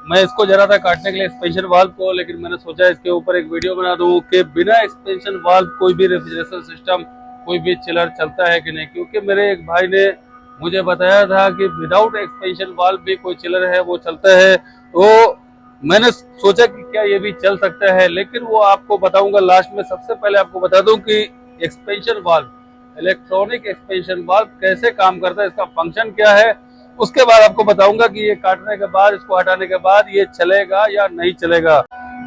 मैं इसको जरा था काटने के लिए एक्सपेंशन वाल्व को, लेकिन मैंने सोचा इसके ऊपर एक वीडियो बना दूं कि बिना एक्सपेंशन वाल्व कोई भी रेफ्रिजरेशन सिस्टम, कोई भी चिलर चलता है कि नहीं। क्योंकि मेरे एक भाई ने मुझे बताया था कि विदाउट एक्सपेंशन वाल्व भी कोई चिलर है वो चलता है। तो मैंने सोचा कि क्या ये भी चल सकता है, लेकिन वो आपको बताऊंगा लास्ट में। सबसे पहले आपको बता दूं कि expansion valve, electronic expansion valve कैसे काम करता है, इसका फंक्शन क्या है। उसके बाद आपको बताऊंगा कि ये काटने के बाद, इसको हटाने के बाद ये चलेगा या नहीं चलेगा।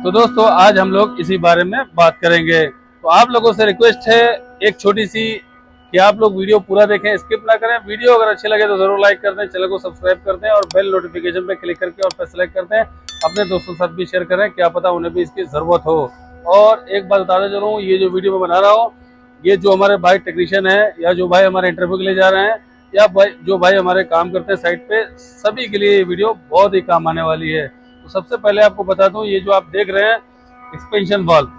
तो दोस्तों आज हम लोग इसी बारे में बात करेंगे। तो आप लोगों से रिक्वेस्ट है एक छोटी सी, कि आप लोग वीडियो पूरा देखें, स्किप ना करें। वीडियो अगर अच्छी लगे तो जरूर लाइक कर दें, चैनल को सब्सक्राइब कर दें और बेल नोटिफिकेशन पे क्लिक करके और पे सेलेक्ट कर दें। अपने दोस्तों के साथ भी शेयर करें, क्या पता उन्हें भी इसकी जरूरत हो। और एक बात बताते चलूँ, ये जो वीडियो मैं बना रहा हूँ, ये जो हमारे भाई टेक्नीशियन है या जो भाई हमारे इंटरव्यू के लिए जा रहे हैं या जो भाई हमारे काम करते हैं साइट पे, सभी के लिए ये वीडियो बहुत ही काम आने वाली है। तो सबसे पहले आपको बता दूं, ये जो आप देख रहे हैं एक्सपेंशन वाल्व,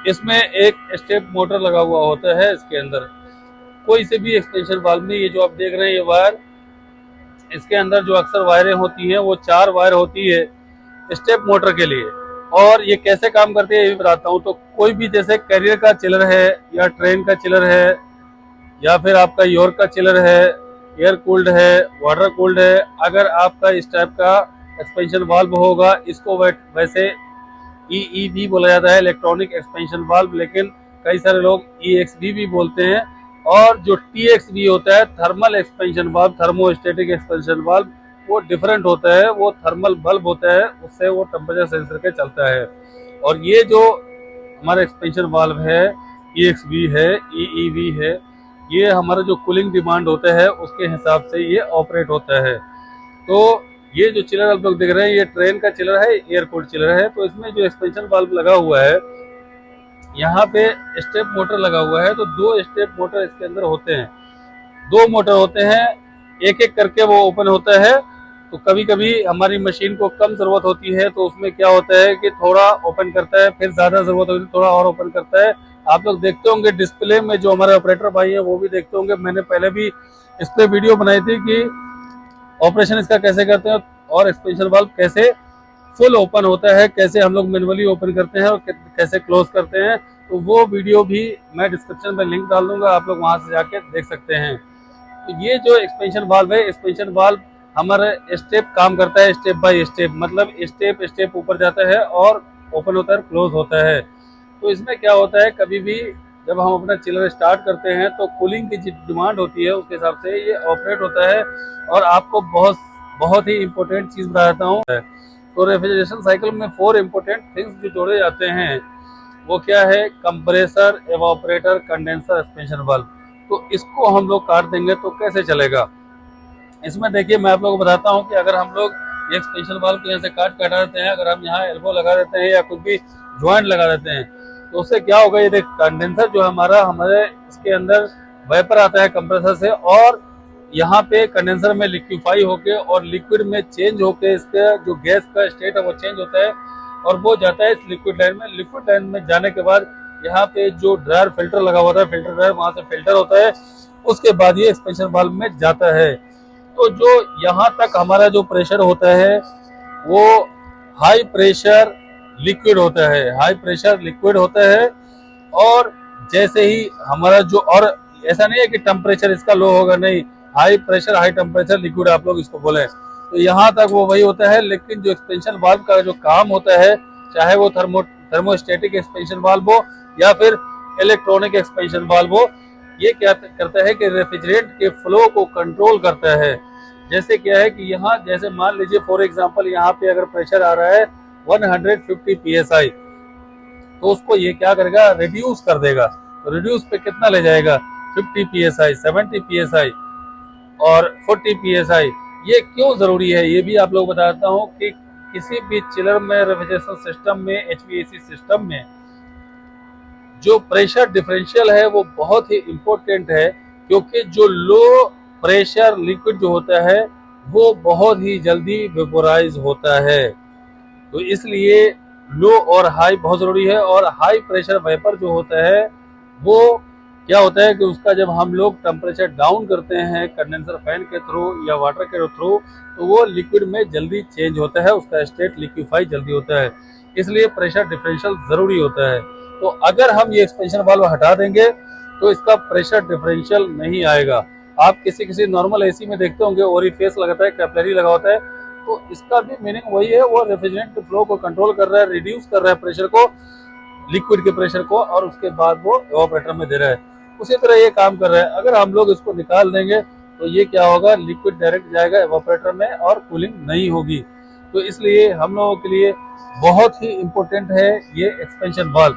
इसमें एक स्टेप मोटर लगा हुआ होता है इसके अंदर। कोई से भी एक्सपेंशन वाल्व में ये जो आप देख रहे हैं ये वायर, इसके अंदर जो अक्सर वायरें होती हैं वो 4 वायर होती है स्टेप मोटर के लिए। और ये कैसे काम करती है ये भी बताता हूँ। तो कोई भी जैसे कैरियर का चिलर है या ट्रेन का चिलर है या फिर आपका योर का चिलर है, एयर कूल्ड है, वाटर कूल्ड है, अगर आपका इस टाइप का एक्सपेंशन वाल्व होगा, इसको वैसे ई भी बोला जाता है, इलेक्ट्रॉनिक एक्सपेंशन वाल्व, लेकिन कई सारे लोग EXV भी बोलते हैं। और जो TXV होता है, thermal expansion valve, thermostatic expansion valve, वो डिफरेंट होता है, वो थर्मल बल्ब होता है, उससे वो टेम्परेचर सेंसर के चलता है। और ये जो हमारा एक्सपेंशन वाल्व है, EXV है, EEV है, ये हमारा जो कूलिंग डिमांड होता है उसके हिसाब से ये ऑपरेट होता है। तो ये जो चिलर आप लोग देख रहे हैं ये ट्रेन का चिलर है, एयर कूल्ड चिलर है। तो इसमें जो एक्सपेंशन वाल्व लगा हुआ है, यहाँ पे स्टेप मोटर लगा हुआ है। तो 2 स्टेप मोटर इसके अंदर होते हैं, 2 मोटर होते हैं, एक एक करके वो ओपन होता है। तो कभी कभी हमारी मशीन को कम जरूरत होती है तो उसमें क्या होता है कि थोड़ा ओपन करता है, फिर ज्यादा जरूरत होती है थोड़ा और ओपन करता है। आप लोग देखते होंगे डिस्प्ले में, जो हमारे ऑपरेटर भाई है वो भी देखते होंगे, मैंने पहले भी इस पे वीडियो बनाई थी कि ऑपरेशन इसका कैसे करते हैं और एक्सपेंशन वाल्व कैसे फुल ओपन होता है, कैसे हम लोग मैनुअली ओपन करते हैं और कैसे क्लोज करते हैं। तो वो वीडियो भी मैं डिस्क्रिप्शन में लिंक डाल दूंगा, आप लोग वहां से जाके देख सकते हैं। तो ये जो एक्सपेंशन वाल्व है, एक्सपेंशन वाल्व हमारा स्टेप काम करता है, स्टेप बाय स्टेप, मतलब स्टेप स्टेप ऊपर जाता है और ओपन होता है, क्लोज होता है। तो इसमें क्या होता है, कभी भी जब हम अपना चिलर स्टार्ट करते हैं तो कूलिंग की जो डिमांड होती है उसके हिसाब से ये ऑपरेट होता है। और आपको बहुत बहुत ही इंपॉर्टेंट चीज बताता हूँ। तो रेफ्रिजरेशन साइकिल में 4 इंपॉर्टेंट थिंग्स जो जोड़े जाते हैं वो क्या है, compressor, evaporator, condenser, expansion valve. तो इसको हम लोग काट देंगे तो कैसे चलेगा। इसमें देखिए मैं आप लोगों को बताता हूँ कि अगर हम लोग ये एक्सपेंशन वाल्व को यहाँ से कटा देते हैं, अगर हम यहाँ एल्बो लगा देते हैं या कुछ भी ज्वाइंट लगा देते हैं, तो उससे क्या होगा, ये देख कंडेंसर जो हमारा, हमारे इसके अंदर वेपर आता है कंप्रेसर से, और यहाँ पे कंडेंसर में लिक्विफाई होके और लिक्विड में चेंज होके इसका जो गैस का स्टेट है वो चेंज होता है और वो जाता है इस लिक्विड लाइन में। लिक्विड लाइन में जाने के बाद यहाँ पे जो ड्रायर फिल्टर लगा हुआ था, फिल्टर ड्रायर, वहां से फिल्टर होता है, उसके बाद ये एक्सपेंशन वाल्व में जाता है। तो जो यहाँ तक हमारा जो प्रेशर होता है वो हाई प्रेशर लिक्विड होता है, हाई प्रेशर लिक्विड होता है। और जैसे ही हमारा जो, और ऐसा नहीं है कि टेम्परेचर इसका लो होगा, नहीं, high pressure high temperature liquid आप लोग इसको बोले, तो यहाँ तक वो वही होता है। लेकिन जो एक्सपेंशन वाल्व का जो काम होता है, चाहे वो थर्मोस्टेटिक एक्सपेंशन वाल्व हो या फिर इलेक्ट्रॉनिक एक्सपेंशन वाल्व हो, ये क्या करता है कि रेफ्रिजरेंट के फ्लो को कंट्रोल करता है। जैसे क्या है कि यहाँ, जैसे मान लीजिए फॉर एग्जांपल यहाँ पे अगर प्रेशर आ रहा है 150 psi, तो उसको ये क्या करेगा, रिड्यूस कर देगा। तो रिड्यूस पे कितना ले जाएगा, 50 psi, 70 psi और 40 psi। ये क्यों जरूरी है ये भी आप लोग बताता हूँ कि किसी भी चिलर में, रेफ्रिजरेशन सिस्टम में, HVAC सिस्टम में जो प्रेशर डिफरेंशियल है वो बहुत ही इम्पोर्टेंट है। क्योंकि जो लो प्रेशर लिक्विड जो होता है वो बहुत ही जल्दी वेपोराइज होता है, तो इसलिए लो और हाई बहुत जरूरी है। और हाई प्रेशर वेपर जो होता है वो क्या होता है कि उसका जब हम लोग टेम्परेचर डाउन करते हैं कंडेंसर फैन के थ्रू या वाटर के थ्रू, तो वो लिक्विड में जल्दी चेंज होता है, उसका स्टेट लिक्विफाई जल्दी होता है, इसलिए प्रेशर डिफरेंशियल ज़रूरी होता है। तो अगर हम ये एक्सपेंशन वाल्व हटा देंगे तो इसका प्रेशर डिफरेंशियल नहीं आएगा। आप किसी किसी नॉर्मल एसी में देखते होंगे ओरिफेस लगाता है, कैपिलरी लगा होता है, तो इसका भी मीनिंग वही है, वो रेफ्रिजरेंट फ्लो को कंट्रोल कर रहा है, रिड्यूस कर रहा है प्रेशर को, लिक्विड के प्रेशर को, और उसके बाद वो एवापोरेटर में दे रहा है। उसी तरह ये काम कर रहा है। अगर हम लोग इसको निकाल देंगे तो ये क्या होगा, लिक्विड डायरेक्ट जाएगा एवापोरेटर में और कूलिंग नहीं होगी। तो इसलिए हम लोगों के लिए बहुत ही इंपॉर्टेंट है ये एक्सपेंशन वाल्व।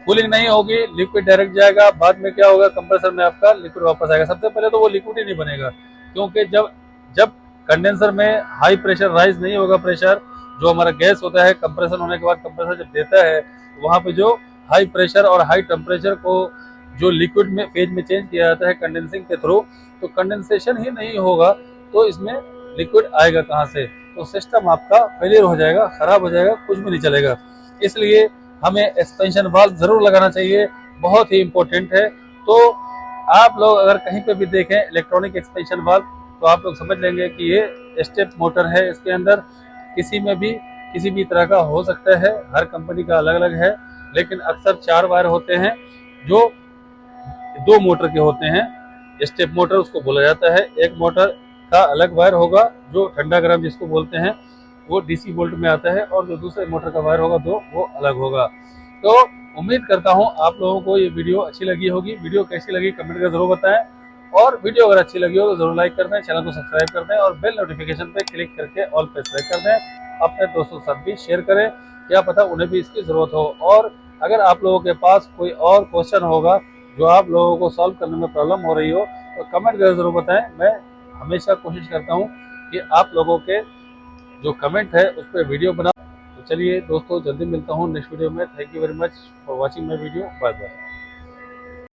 कूलिंग नहीं होगी, लिक्विड डायरेक्ट जाएगा, बाद में क्या होगा, कंप्रेसर में आपका लिक्विड वापस आएगा। सबसे पहले तो वो लिक्विड ही नहीं बनेगा, क्योंकि जब जब कंडेंसर में हाई प्रेशर राइज नहीं होगा, प्रेशर जो हमारा गैस होता है कंप्रेसर होने के बाद कंप्रेसर जब देता है, वहाँ पे जो हाई प्रेशर और हाई टेम्परेचर को जो लिक्विड में फेज में चेंज किया जाता है कंडेंसिंग के थ्रू, तो कंडेंसेशन ही नहीं होगा तो इसमें लिक्विड आएगा कहाँ से? तो सिस्टम आपका फेलियर हो जाएगा, खराब हो जाएगा, कुछ भी नहीं चलेगा। इसलिए हमें एक्सपेंशन वाल्व जरूर लगाना चाहिए, बहुत ही इंपॉर्टेंट है। तो आप लोग अगर कहीं पे भी देखें इलेक्ट्रॉनिक एक्सपेंशन वाल्व, तो आप लोग समझ लेंगे कि ये स्टेप मोटर है, इसके अंदर किसी में भी किसी भी तरह का हो सकता है, हर कंपनी का अलग अलग है, लेकिन अक्सर 4 वायर होते हैं जो 2 मोटर के होते हैं। स्टेप मोटर उसको बोला जाता है। एक मोटर का अलग वायर होगा जो ठंडा गर्म जिसको बोलते हैं, वो डीसी वोल्ट में आता है, और जो दूसरे मोटर का वायर होगा वो अलग होगा। तो उम्मीद करता हूँ आप लोगों को ये वीडियो अच्छी लगी होगी। वीडियो कैसी लगी कमेंट कर जरूर बताएं, और वीडियो अगर अच्छी लगी हो तो जरूर लाइक कर दें, चैनल को सब्सक्राइब कर दें, और बेल नोटिफिकेशन पे क्लिक करके ऑल पे सेलेक्ट कर दें। अपने दोस्तों के साथ भी शेयर करें, क्या पता उन्हें भी इसकी ज़रूरत हो। और अगर आप लोगों के पास कोई और क्वेश्चन होगा जो आप लोगों को सॉल्व करने में प्रॉब्लम हो रही हो, तो कमेंट कर जरूर बताएं। मैं हमेशा कोशिश करता हूँ कि आप लोगों के जो कमेंट है उस पर वीडियो बना। तो चलिए दोस्तों, जल्दी मिलता हूँ नेक्स्ट वीडियो में। Thank you very much for watching my video. Bye bye.